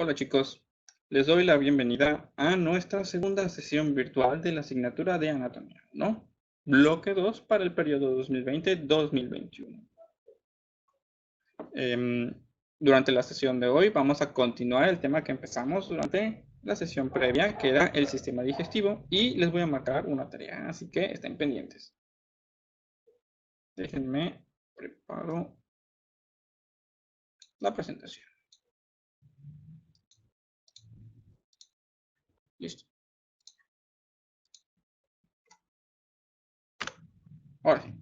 Hola chicos, les doy la bienvenida a nuestra segunda sesión virtual de la asignatura de Anatomía, ¿no? Bloque 2 para el periodo 2020-2021. Durante la sesión de hoy vamos a continuar el tema que empezamos durante la sesión previa, que era el sistema digestivo, y les voy a marcar una tarea, así que estén pendientes. Déjenme preparo la presentación. Listo. Ahora sí.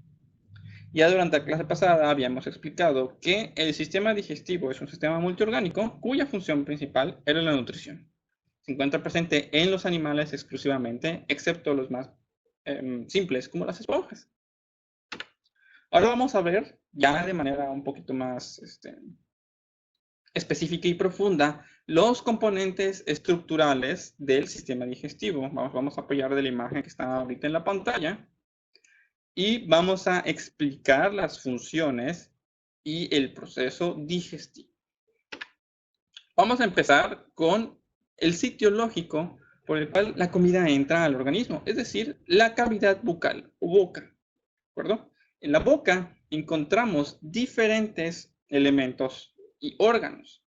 Ya durante la clase pasada habíamos explicado que el sistema digestivo es un sistema multiorgánico cuya función principal era la nutrición. Se encuentra presente en los animales exclusivamente, excepto los más simples, como las esponjas. Ahora vamos a ver, ya de manera un poquito más específica y profunda, los componentes estructurales del sistema digestivo. Vamos a apoyar de la imagen que está ahorita en la pantalla. Y vamos a explicar las funciones y el proceso digestivo. Vamos a empezar con el sitio lógico por el cual la comida entra al organismo, es decir, la cavidad bucal o boca. ¿De acuerdo? En la boca encontramos diferentes elementos y órganos.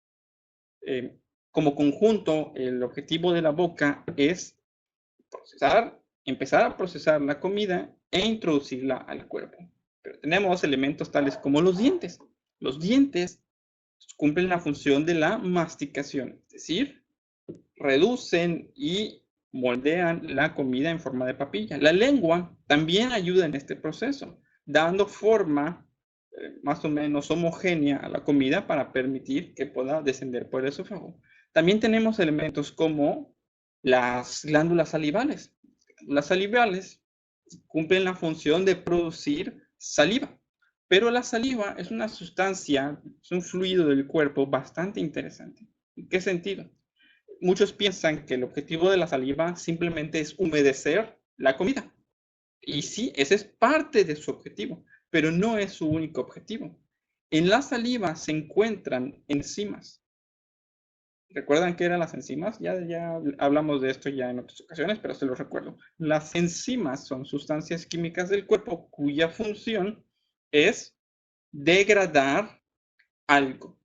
Como conjunto, el objetivo de la boca es empezar a procesar la comida e introducirla al cuerpo. Pero tenemos elementos tales como los dientes. Los dientes cumplen la función de la masticación, es decir, reducen y moldean la comida en forma de papilla. La lengua también ayuda en este proceso, dando forma más o menos homogénea a la comida para permitir que pueda descender por el esófago. También tenemos elementos como las glándulas salivales. Las salivales cumplen la función de producir saliva, pero la saliva es una sustancia, es un fluido del cuerpo bastante interesante. ¿En qué sentido? Muchos piensan que el objetivo de la saliva simplemente es humedecer la comida. Y sí, ese es parte de su objetivo, pero no es su único objetivo. En la saliva se encuentran enzimas. ¿Recuerdan qué eran las enzimas? Ya hablamos de esto ya en otras ocasiones, pero se los recuerdo. Las enzimas son sustancias químicas del cuerpo cuya función es degradar algo.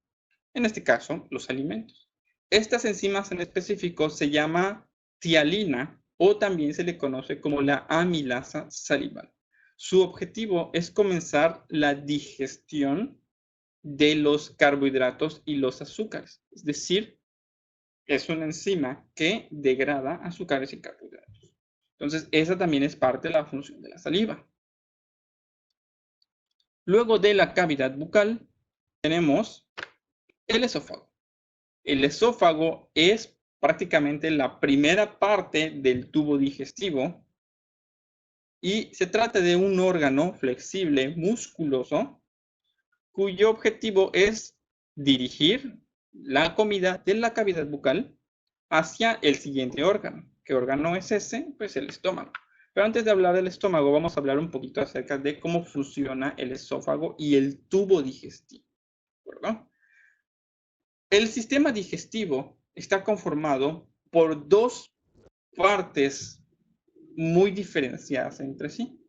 En este caso, los alimentos. Estas enzimas en específico se llama tialina o también se le conoce como la amilasa salival. Su objetivo es comenzar la digestión de los carbohidratos y los azúcares. Es decir, es una enzima que degrada azúcares y carbohidratos. Entonces, esa también es parte de la función de la saliva. Luego de la cavidad bucal, tenemos el esófago. El esófago es prácticamente la primera parte del tubo digestivo y se trata de un órgano flexible, musculoso, cuyo objetivo es dirigir la comida de la cavidad bucal hacia el siguiente órgano. ¿Qué órgano es ese? Pues el estómago. Pero antes de hablar del estómago, vamos a hablar un poquito acerca de cómo funciona el esófago y el tubo digestivo. ¿Verdad? El sistema digestivo está conformado por dos partes muy diferenciadas entre sí.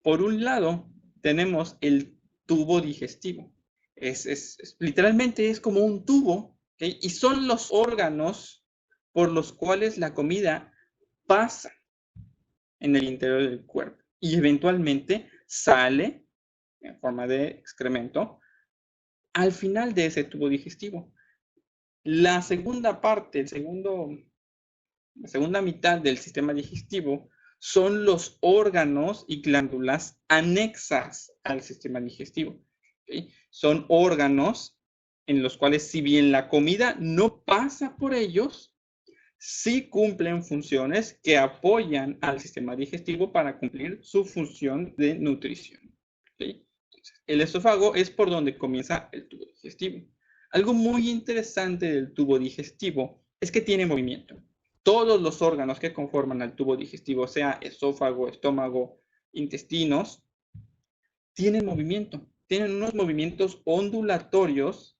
Por un lado, tenemos el tubo digestivo. Literalmente es como un tubo, ¿okay? Y son los órganos por los cuales la comida pasa en el interior del cuerpo y eventualmente sale en forma de excremento al final de ese tubo digestivo. La segunda parte, la segunda mitad del sistema digestivo son los órganos y glándulas anexas al sistema digestivo. ¿Okay? Son órganos en los cuales, si bien la comida no pasa por ellos, sí cumplen funciones que apoyan al sistema digestivo para cumplir su función de nutrición. ¿Okay? Entonces, el esófago es por donde comienza el tubo digestivo. Algo muy interesante del tubo digestivo es que tiene movimiento. Todos los órganos que conforman el tubo digestivo, sea esófago, estómago, intestinos, tienen movimiento. Tienen unos movimientos ondulatorios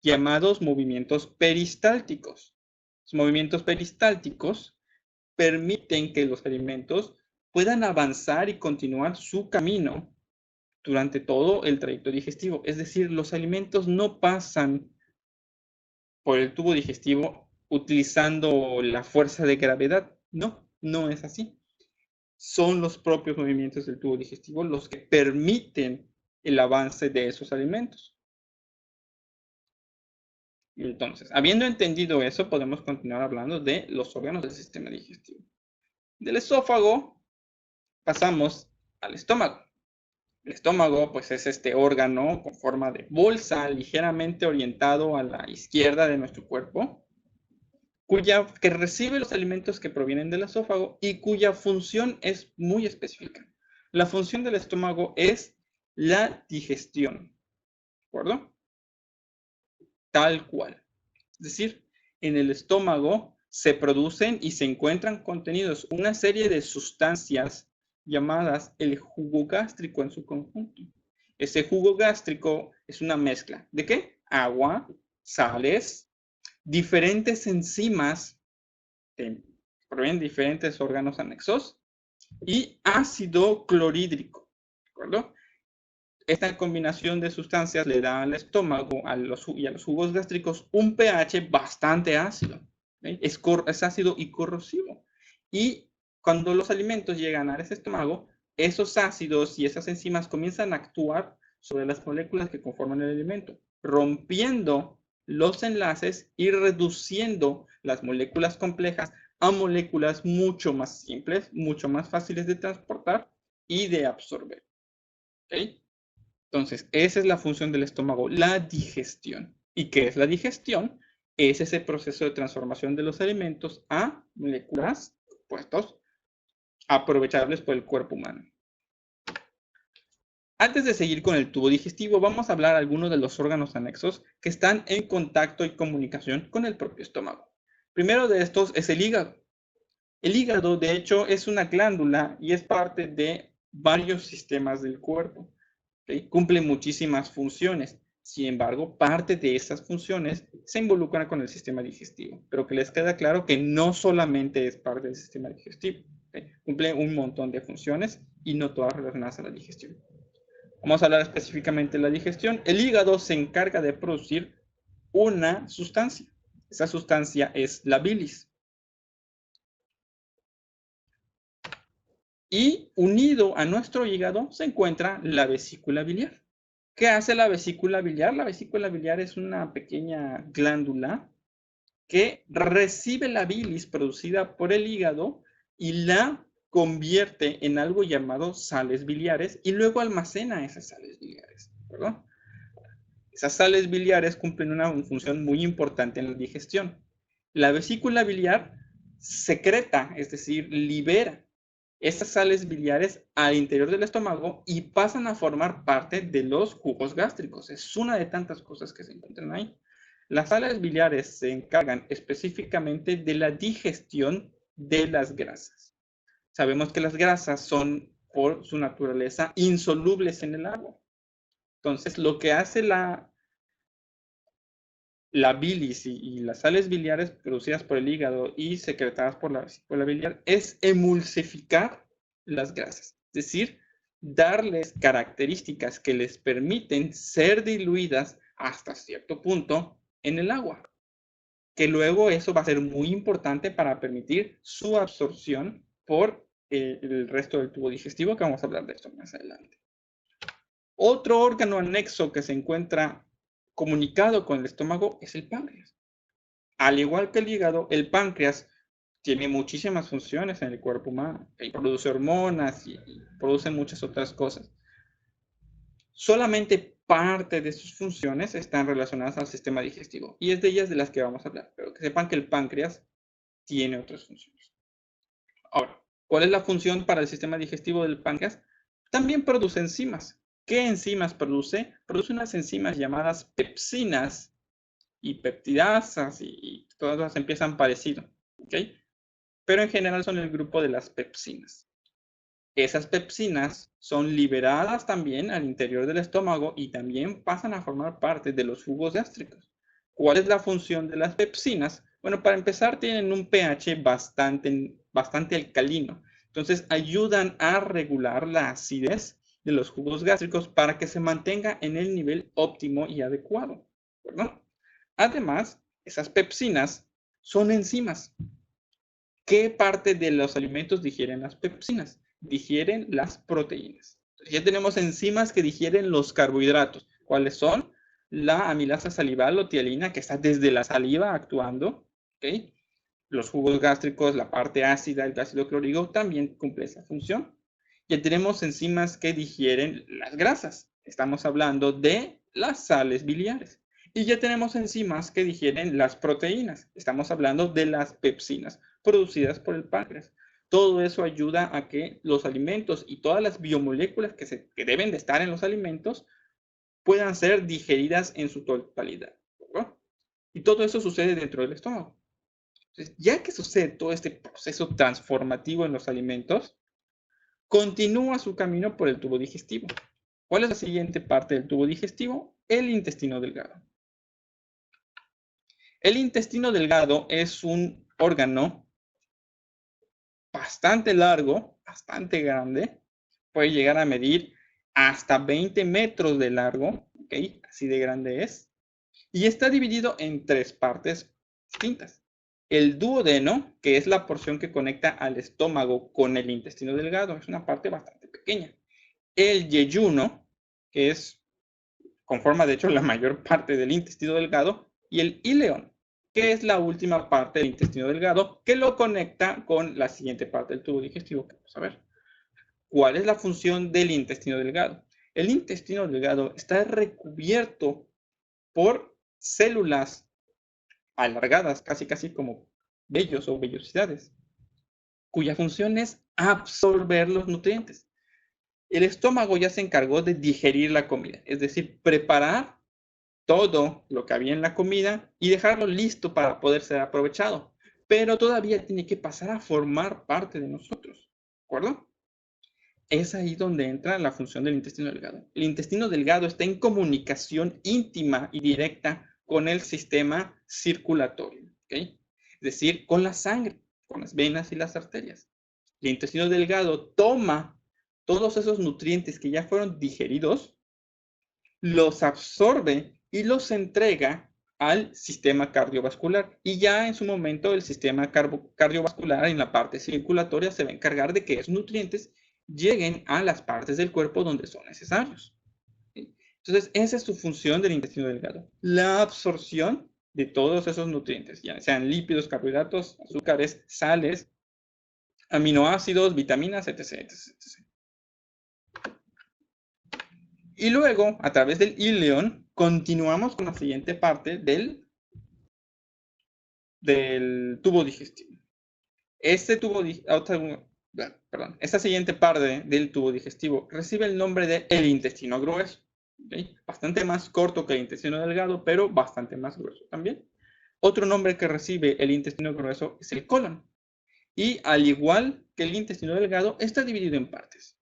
llamados movimientos peristálticos. Los movimientos peristálticos permiten que los alimentos puedan avanzar y continuar su camino durante todo el trayecto digestivo. Es decir, los alimentos no pasan por el tubo digestivo utilizando la fuerza de gravedad. No, no es así. Son los propios movimientos del tubo digestivo los que permiten el avance de esos alimentos. Entonces, habiendo entendido eso, podemos continuar hablando de los órganos del sistema digestivo. Del esófago pasamos al estómago. El estómago, pues, es este órgano con forma de bolsa, ligeramente orientado a la izquierda de nuestro cuerpo, que recibe los alimentos que provienen del esófago y cuya función es muy específica. La función del estómago es la digestión, ¿de acuerdo? Tal cual. Es decir, en el estómago se producen y se encuentran contenidos una serie de sustancias llamadas el jugo gástrico en su conjunto. Ese jugo gástrico es una mezcla ¿de qué? Agua, sales, diferentes enzimas que provienen de diferentes órganos anexos y ácido clorhídrico, ¿de acuerdo? Esta combinación de sustancias le da al estómago y a los jugos gástricos un pH bastante ácido. Es ácido y corrosivo. Y cuando los alimentos llegan a ese estómago, esos ácidos y esas enzimas comienzan a actuar sobre las moléculas que conforman el alimento, rompiendo los enlaces y reduciendo las moléculas complejas a moléculas mucho más simples, mucho más fáciles de transportar y de absorber. ¿Okay? Entonces, esa es la función del estómago, la digestión. ¿Y qué es la digestión? Es ese proceso de transformación de los alimentos a moléculas, compuestos, aprovechables por el cuerpo humano. Antes de seguir con el tubo digestivo, vamos a hablar de algunos de los órganos anexos que están en contacto y comunicación con el propio estómago. Primero de estos es el hígado. El hígado, de hecho, es una glándula y es parte de varios sistemas del cuerpo. ¿Okay? Cumple muchísimas funciones. Sin embargo, parte de esas funciones se involucran con el sistema digestivo. Pero que les queda claro que no solamente es parte del sistema digestivo. ¿Okay? Cumple un montón de funciones y no todas relacionadas a la digestión. Vamos a hablar específicamente de la digestión. El hígado se encarga de producir una sustancia. Esa sustancia es la bilis. Y unido a nuestro hígado se encuentra la vesícula biliar. ¿Qué hace la vesícula biliar? La vesícula biliar es una pequeña glándula que recibe la bilis producida por el hígado y la convierte en algo llamado sales biliares y luego almacena esas sales biliares, ¿verdad? Esas sales biliares cumplen una función muy importante en la digestión. La vesícula biliar secreta, es decir, libera estas sales biliares al interior del estómago y pasan a formar parte de los jugos gástricos. Es una de tantas cosas que se encuentran ahí. Las sales biliares se encargan específicamente de la digestión de las grasas. Sabemos que las grasas son, por su naturaleza, insolubles en el agua. Entonces, lo que hace la bilis y las sales biliares producidas por el hígado y secretadas por la vesícula biliar es emulsificar las grasas, es decir, darles características que les permiten ser diluidas hasta cierto punto en el agua, que luego eso va a ser muy importante para permitir su absorción por el resto del tubo digestivo, que vamos a hablar de esto más adelante. Otro órgano anexo que se encuentra comunicado con el estómago es el páncreas. Al igual que el hígado, el páncreas tiene muchísimas funciones en el cuerpo humano. Produce hormonas y produce muchas otras cosas. Solamente parte de sus funciones están relacionadas al sistema digestivo y es de ellas de las que vamos a hablar. Pero que sepan que el páncreas tiene otras funciones. Ahora, ¿cuál es la función para el sistema digestivo del páncreas? También produce enzimas. ¿Qué enzimas produce? Produce unas enzimas llamadas pepsinas y peptidasas y todas empiezan parecido, ¿ok? Pero en general son el grupo de las pepsinas. Esas pepsinas son liberadas también al interior del estómago y también pasan a formar parte de los jugos gástricos. ¿Cuál es la función de las pepsinas? Bueno, para empezar, tienen un pH bastante alcalino. Entonces, ayudan a regular la acidez de los jugos gástricos para que se mantenga en el nivel óptimo y adecuado, ¿verdad? Además, esas pepsinas son enzimas. ¿Qué parte de los alimentos digieren las pepsinas? Digieren las proteínas. Ya tenemos enzimas que digieren los carbohidratos. ¿Cuáles son? La amilasa salival o tialina, que está desde la saliva actuando. ¿Okay? Los jugos gástricos, la parte ácida, el ácido clorhídrico, también cumple esa función. Ya tenemos enzimas que digieren las grasas. Estamos hablando de las sales biliares. Y ya tenemos enzimas que digieren las proteínas. Estamos hablando de las pepsinas producidas por el páncreas. Todo eso ayuda a que los alimentos y todas las biomoléculas que deben de estar en los alimentos puedan ser digeridas en su totalidad, ¿verdad? Y todo eso sucede dentro del estómago. Entonces, ya que sucede todo este proceso transformativo en los alimentos, continúa su camino por el tubo digestivo. ¿Cuál es la siguiente parte del tubo digestivo? El intestino delgado. El intestino delgado es un órgano bastante largo, bastante grande. Puede llegar a medir hasta 20 metros de largo, ¿ok? Así de grande es. Y está dividido en tres partes distintas. El duodeno, que es la porción que conecta al estómago con el intestino delgado, es una parte bastante pequeña. El yeyuno, que es, conforma de hecho la mayor parte del intestino delgado, y el ileón, que es la última parte del intestino delgado, que lo conecta con la siguiente parte del tubo digestivo que vamos a ver. ¿Cuál es la función del intestino delgado? El intestino delgado está recubierto por células alargadas, casi como vellos o vellosidades, cuya función es absorber los nutrientes. El estómago ya se encargó de digerir la comida, es decir, preparar todo lo que había en la comida y dejarlo listo para poder ser aprovechado. Pero todavía tiene que pasar a formar parte de nosotros, ¿de acuerdo? Es ahí donde entra la función del intestino delgado. El intestino delgado está en comunicación íntima y directa con el sistema circulatorio, ¿ok? Es decir, con la sangre, con las venas y las arterias. El intestino delgado toma todos esos nutrientes que ya fueron digeridos, los absorbe y los entrega al sistema cardiovascular. Y ya en su momento el sistema cardiovascular en la parte circulatoria se va a encargar de que esos nutrientes lleguen a las partes del cuerpo donde son necesarios. Entonces, esa es su función del intestino delgado. La absorción de todos esos nutrientes, ya sean lípidos, carbohidratos, azúcares, sales, aminoácidos, vitaminas, etc, etc, etc. Y luego, a través del ileón, continuamos con la siguiente parte del tubo digestivo. Esta siguiente parte del tubo digestivo recibe el nombre de el intestino grueso. ¿Okay? Bastante más corto que el intestino delgado, pero bastante más grueso también. Otro nombre que recibe el intestino grueso es el colon. Y al igual que el intestino delgado, está dividido en partes.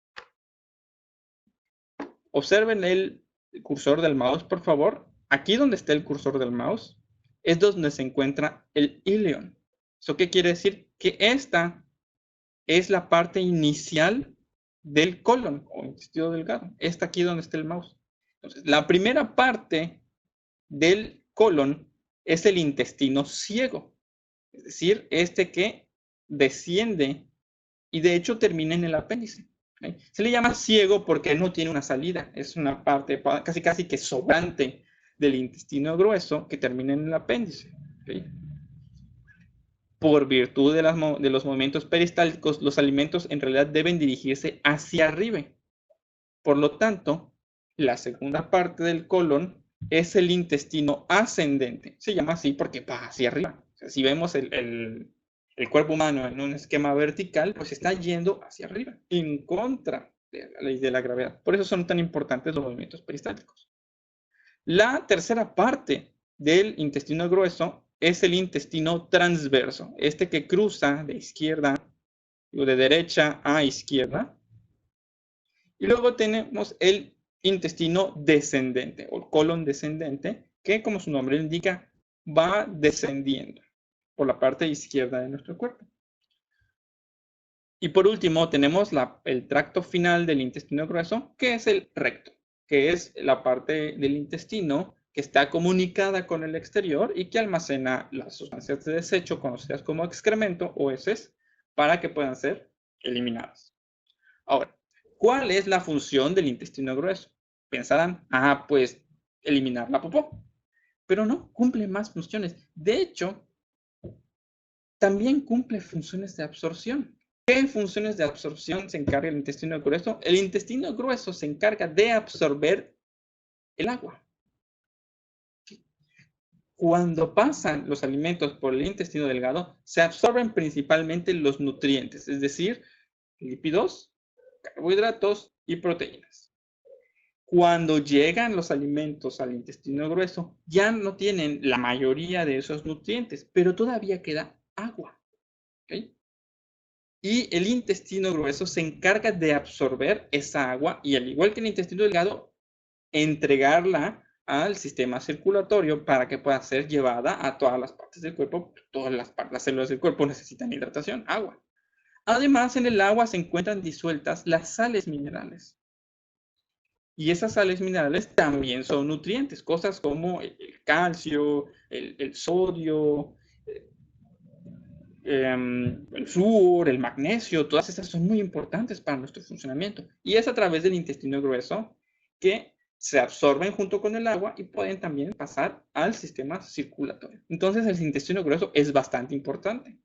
Observen el cursor del mouse, por favor. Aquí donde está el cursor del mouse es donde se encuentra el ileón. ¿Eso qué quiere decir? Que esta es la parte inicial del colon o intestino delgado. Esta aquí donde está el mouse. Entonces, la primera parte del colon es el intestino ciego. Es decir, este que desciende y de hecho termina en el apéndice. ¿Okay? Se le llama ciego porque no tiene una salida. Es una parte casi que sobrante del intestino grueso que termina en el apéndice. ¿Okay? Por virtud de los movimientos peristálticos, los alimentos en realidad deben dirigirse hacia arriba. Por lo tanto, la segunda parte del colon es el intestino ascendente. Se llama así porque va hacia arriba. O sea, si vemos el cuerpo humano en un esquema vertical, pues está yendo hacia arriba, en contra de la ley de la gravedad. Por eso son tan importantes los movimientos peristálticos. La tercera parte del intestino grueso es el intestino transverso, este que cruza de izquierda o de derecha a izquierda. Y luego tenemos el intestino descendente o colon descendente, que como su nombre indica, va descendiendo por la parte izquierda de nuestro cuerpo. Y por último, tenemos el tracto final del intestino grueso, que es el recto, que es la parte del intestino que está comunicada con el exterior y que almacena las sustancias de desecho conocidas como excremento o heces para que puedan ser eliminadas. Ahora, ¿cuál es la función del intestino grueso? Pensarán, pues eliminar la popó. Pero no, cumple más funciones. De hecho, también cumple funciones de absorción. ¿Qué funciones de absorción se encarga el intestino grueso? El intestino grueso se encarga de absorber el agua. Cuando pasan los alimentos por el intestino delgado, se absorben principalmente los nutrientes, es decir, lípidos, carbohidratos y proteínas. Cuando llegan los alimentos al intestino grueso, ya no tienen la mayoría de esos nutrientes, pero todavía queda agua. ¿Okay? Y el intestino grueso se encarga de absorber esa agua y, al igual que el intestino delgado, entregarla al sistema circulatorio para que pueda ser llevada a todas las partes del cuerpo. Todas las células del cuerpo necesitan hidratación, agua. Además, en el agua se encuentran disueltas las sales minerales. Y esas sales minerales también son nutrientes, cosas como el calcio, el sodio, el flúor, el magnesio, todas esas son muy importantes para nuestro funcionamiento. Y es a través del intestino grueso que se absorben junto con el agua y pueden también pasar al sistema circulatorio. Entonces el intestino grueso es bastante importante.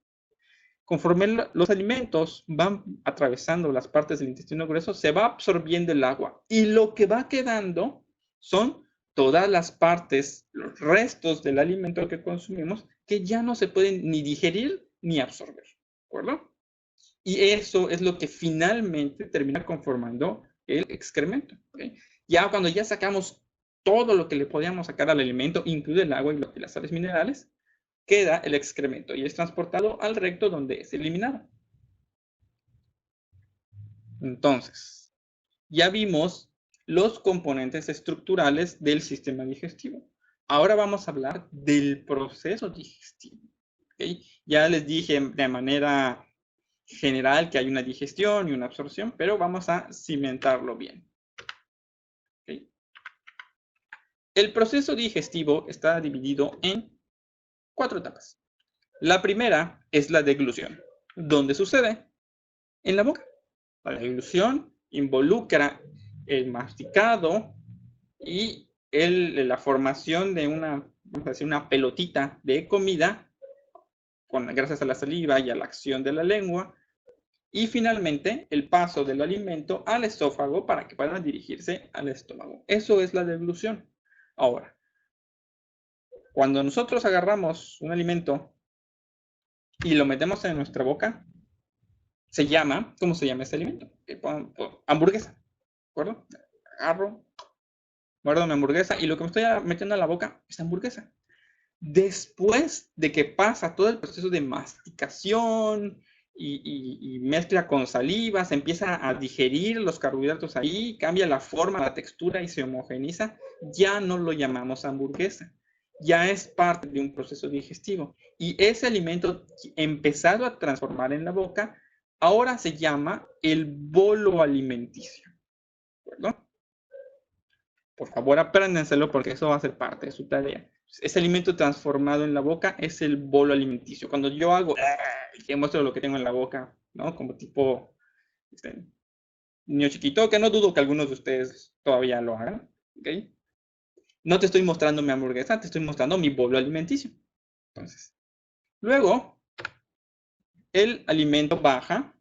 Conforme los alimentos van atravesando las partes del intestino grueso, se va absorbiendo el agua y lo que va quedando son todas las partes, los restos del alimento que consumimos que ya no se pueden ni digerir ni absorber, ¿de acuerdo? Y eso es lo que finalmente termina conformando el excremento. ¿Okay? Ya cuando ya sacamos todo lo que le podíamos sacar al alimento, incluido el agua y las sales minerales, queda el excremento y es transportado al recto donde es eliminado. Entonces, ya vimos los componentes estructurales del sistema digestivo. Ahora vamos a hablar del proceso digestivo. ¿Okay? Ya les dije de manera general que hay una digestión y una absorción, pero vamos a cimentarlo bien. ¿Okay? El proceso digestivo está dividido en 4 etapas. La primera es la deglución, donde sucede en la boca. La deglución involucra el masticado y la formación de vamos a decir, una pelotita de comida gracias a la saliva y a la acción de la lengua. Y finalmente, el paso del alimento al esófago para que pueda dirigirse al estómago. Eso es la deglución. Ahora, cuando nosotros agarramos un alimento y lo metemos en nuestra boca, ¿cómo se llama ese alimento? Hamburguesa, ¿de acuerdo? Agarro, muerdo mi hamburguesa y lo que me estoy metiendo a la boca es hamburguesa. Después de que pasa todo el proceso de masticación y mezcla con saliva, se empieza a digerir los carbohidratos ahí, cambia la forma, la textura y se homogeniza, ya no lo llamamos hamburguesa. Ya es parte de un proceso digestivo. Y ese alimento empezado a transformar en la boca, ahora se llama el bolo alimenticio. ¿De acuerdo? Por favor, apréndenselo porque eso va a ser parte de su tarea. Ese alimento transformado en la boca es el bolo alimenticio. Cuando yo hago, que muestro lo que tengo en la boca, ¿no? Como tipo niño chiquito, que no dudo que algunos de ustedes todavía lo hagan, ¿ok? No te estoy mostrando mi hamburguesa, te estoy mostrando mi bolo alimenticio. Entonces, luego, el alimento baja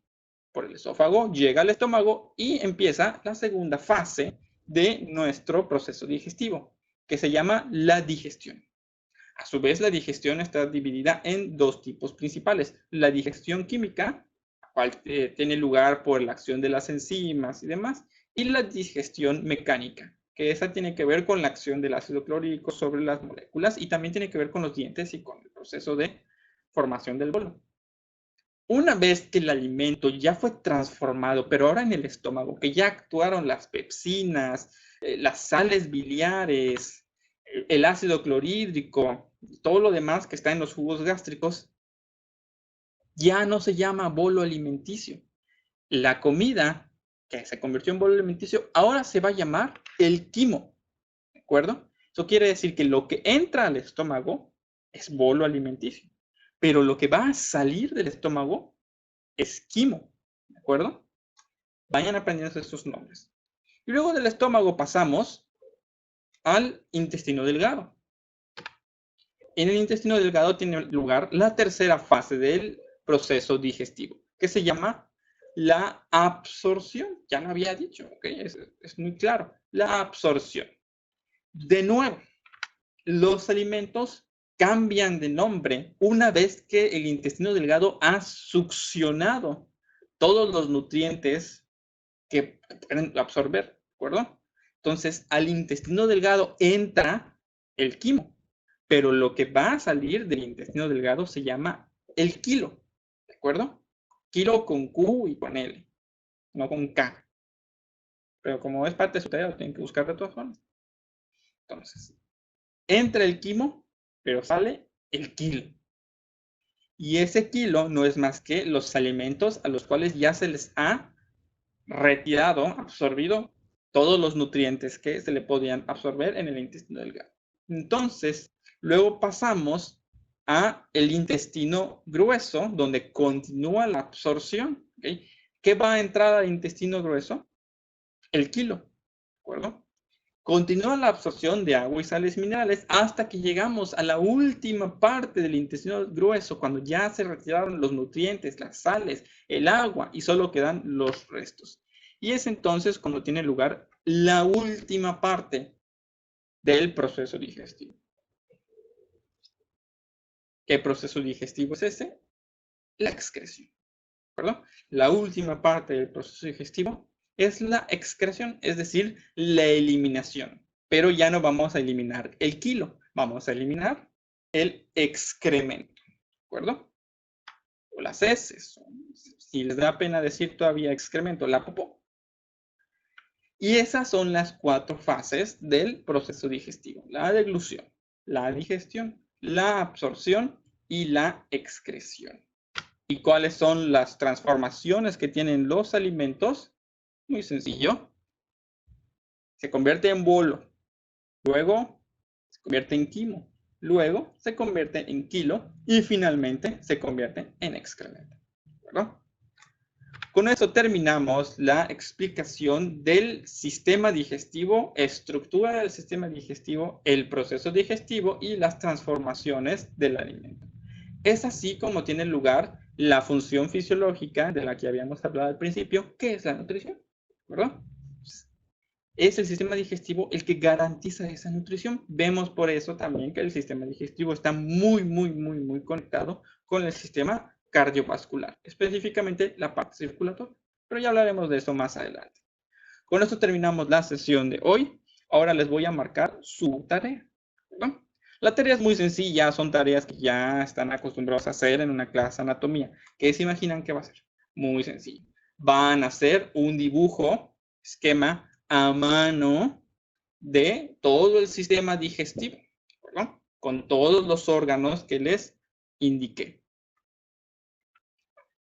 por el esófago, llega al estómago y empieza la segunda fase de nuestro proceso digestivo, que se llama la digestión. A su vez, la digestión está dividida en 2 tipos principales. La digestión química, la cual tiene lugar por la acción de las enzimas y demás, y la digestión mecánica, que esa tiene que ver con la acción del ácido clorhídrico sobre las moléculas y también tiene que ver con los dientes y con el proceso de formación del bolo. Una vez que el alimento ya fue transformado, pero ahora en el estómago, que ya actuaron las pepsinas, las sales biliares, el ácido clorhídrico, todo lo demás que está en los jugos gástricos, ya no se llama bolo alimenticio. La comida que se convirtió en bolo alimenticio ahora se va a llamar el quimo, ¿de acuerdo? Eso quiere decir que lo que entra al estómago es bolo alimenticio, pero lo que va a salir del estómago es quimo, ¿de acuerdo? Vayan aprendiendo estos nombres. Y luego del estómago pasamos al intestino delgado. En el intestino delgado tiene lugar la tercera fase del proceso digestivo, que se llama la absorción. Ya lo había dicho, ¿ok? Es muy claro. La absorción. De nuevo, los alimentos cambian de nombre una vez que el intestino delgado ha succionado todos los nutrientes que pueden absorber, ¿de acuerdo? Entonces, al intestino delgado entra el quimo, pero lo que va a salir del intestino delgado se llama el quilo, ¿de acuerdo? Kilo con Q y con L, no con K. Pero como es parte de su tarea, lo tienen que buscar de todas formas. Entonces, entra el quimo, pero sale el kilo. Y ese kilo no es más que los alimentos a los cuales ya se les ha retirado, absorbido todos los nutrientes que se le podían absorber en el intestino delgado. Entonces, luego pasamos a el intestino grueso, donde continúa la absorción. ¿Okay? ¿Qué va a entrar al intestino grueso? El kilo, ¿de acuerdo? Continúa la absorción de agua y sales minerales hasta que llegamos a la última parte del intestino grueso, cuando ya se retiraron los nutrientes, las sales, el agua y solo quedan los restos. Y es entonces cuando tiene lugar la última parte del proceso digestivo. ¿Qué proceso digestivo es ese? La excreción. ¿Verdad? La última parte del proceso digestivo es la excreción, es decir, la eliminación. Pero ya no vamos a eliminar el kilo, vamos a eliminar el excremento, ¿de acuerdo? O las heces, si les da pena decir todavía excremento, la popó. Y esas son las 4 fases del proceso digestivo: la deglución, la digestión, la absorción y la excreción. ¿Y cuáles son las transformaciones que tienen los alimentos? Muy sencillo. Se convierte en bolo, luego se convierte en quimo, luego se convierte en kilo y finalmente se convierte en excremento. ¿Verdad? Con eso terminamos la explicación del sistema digestivo, estructura del sistema digestivo, el proceso digestivo y las transformaciones del alimento. Es así como tiene lugar la función fisiológica de la que habíamos hablado al principio, que es la nutrición, ¿verdad? Es el sistema digestivo el que garantiza esa nutrición. Vemos por eso también que el sistema digestivo está muy conectado con el sistema cardiovascular, específicamente la parte circulatoria. Pero ya hablaremos de eso más adelante. Con esto terminamos la sesión de hoy. Ahora les voy a marcar su tarea, ¿verdad? La tarea es muy sencilla, son tareas que ya están acostumbrados a hacer en una clase de anatomía. ¿Qué se imaginan que va a ser? Muy sencillo. Van a hacer un dibujo, esquema a mano de todo el sistema digestivo, ¿verdad? Con todos los órganos que les indiqué.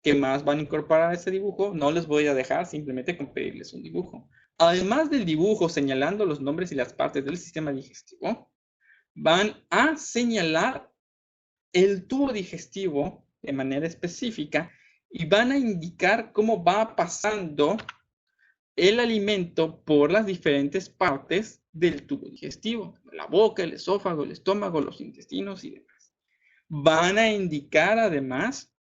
¿Qué más van a incorporar a ese dibujo? No les voy a dejar simplemente con pedirles un dibujo. Además del dibujo señalando los nombres y las partes del sistema digestivo, van a señalar el tubo digestivo de manera específica y van a indicar cómo va pasando el alimento por las diferentes partes del tubo digestivo: la boca, el esófago, el estómago, los intestinos y demás. Van a indicar además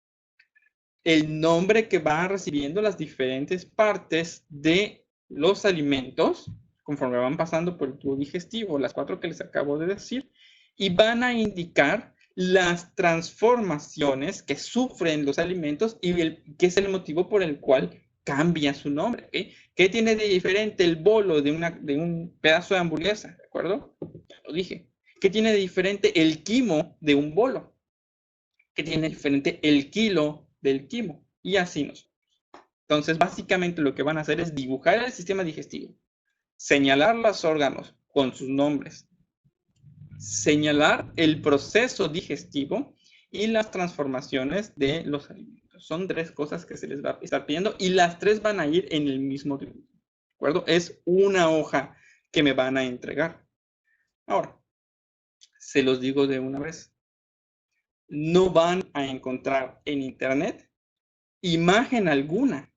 el nombre que van recibiendo las diferentes partes de los alimentos conforme van pasando por el tubo digestivo, las 4 que les acabo de decir, y van a indicar las transformaciones que sufren los alimentos y qué es el motivo por el cual cambia su nombre. ¿Okay? ¿Qué tiene de diferente el bolo de un pedazo de hamburguesa? ¿De acuerdo? Ya lo dije. ¿Qué tiene de diferente el quimo de un bolo? ¿Qué tiene de diferente el kilo del quimo? Y así nos. Entonces, básicamente lo que van a hacer es dibujar el sistema digestivo, señalar los órganos con sus nombres, señalar el proceso digestivo y las transformaciones de los alimentos. Son 3 cosas que se les va a estar pidiendo y las 3 van a ir en el mismo dibujo. ¿De acuerdo? Es una hoja que me van a entregar. Ahora, se los digo de una vez. No van a encontrar en internet imagen alguna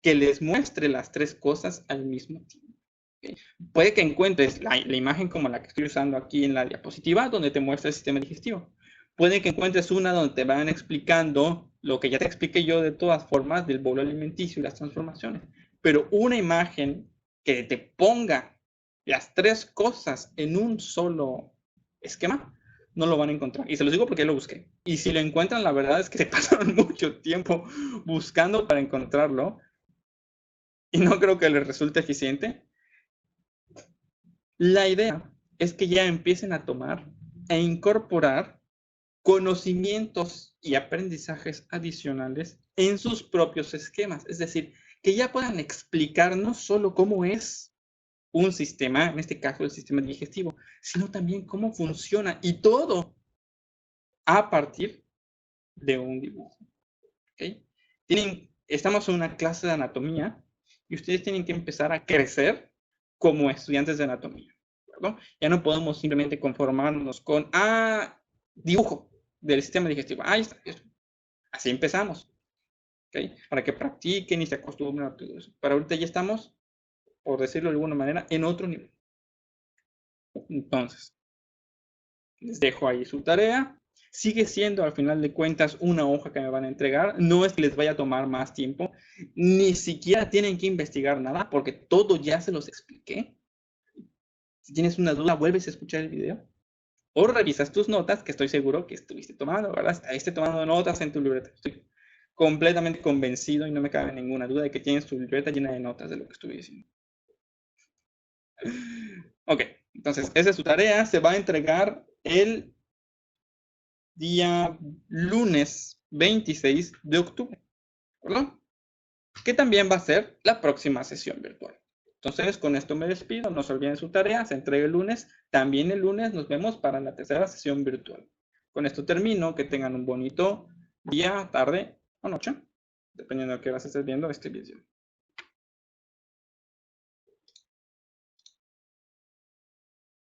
que les muestre las 3 cosas al mismo tiempo. ¿Okay? Puede que encuentres la imagen como la que estoy usando aquí en la diapositiva, donde te muestra el sistema digestivo. Puede que encuentres una donde te van explicando lo que ya te expliqué yo de todas formas del bolo alimenticio y las transformaciones. Pero una imagen que te ponga las 3 cosas en un solo esquema, no lo van a encontrar. Y se los digo porque lo busqué. Y si lo encuentran, la verdad es que se pasaron mucho tiempo buscando para encontrarlo. Y no creo que les resulte eficiente. La idea es que ya empiecen a tomar e incorporar conocimientos y aprendizajes adicionales en sus propios esquemas. Es decir, que ya puedan explicar no solo cómo es un sistema, en este caso el sistema digestivo, sino también cómo funciona y todo a partir de un dibujo. ¿Okay? Estamos en una clase de anatomía y ustedes tienen que empezar a crecer como estudiantes de anatomía. ¿Verdad? Ya no podemos simplemente conformarnos con, dibujo del sistema digestivo. Ahí está. Así empezamos. ¿Okay? Para que practiquen y se acostumbren a todo eso. Para ahorita ya estamos, por decirlo de alguna manera, en otro nivel. Entonces, les dejo ahí su tarea. Sigue siendo, al final de cuentas, una hoja que me van a entregar. No es que les vaya a tomar más tiempo. Ni siquiera tienen que investigar nada, porque todo ya se los expliqué. Si tienes una duda, vuelves a escuchar el video. O revisas tus notas, que estoy seguro que estuviste tomando, ¿verdad? Estuviste tomando notas en tu libreta. Estoy completamente convencido y no me cabe ninguna duda de que tienes tu libreta llena de notas de lo que estuve diciendo. Ok, entonces esa es su tarea. Se va a entregar el día lunes 26 de octubre, ¿verdad? Que también va a ser la próxima sesión virtual. Entonces, con esto me despido. No se olviden su tarea, se entrega el lunes. También el lunes nos vemos para la tercera sesión virtual. Con esto termino. Que tengan un bonito día, tarde o noche, dependiendo de qué horas estés viendo este video.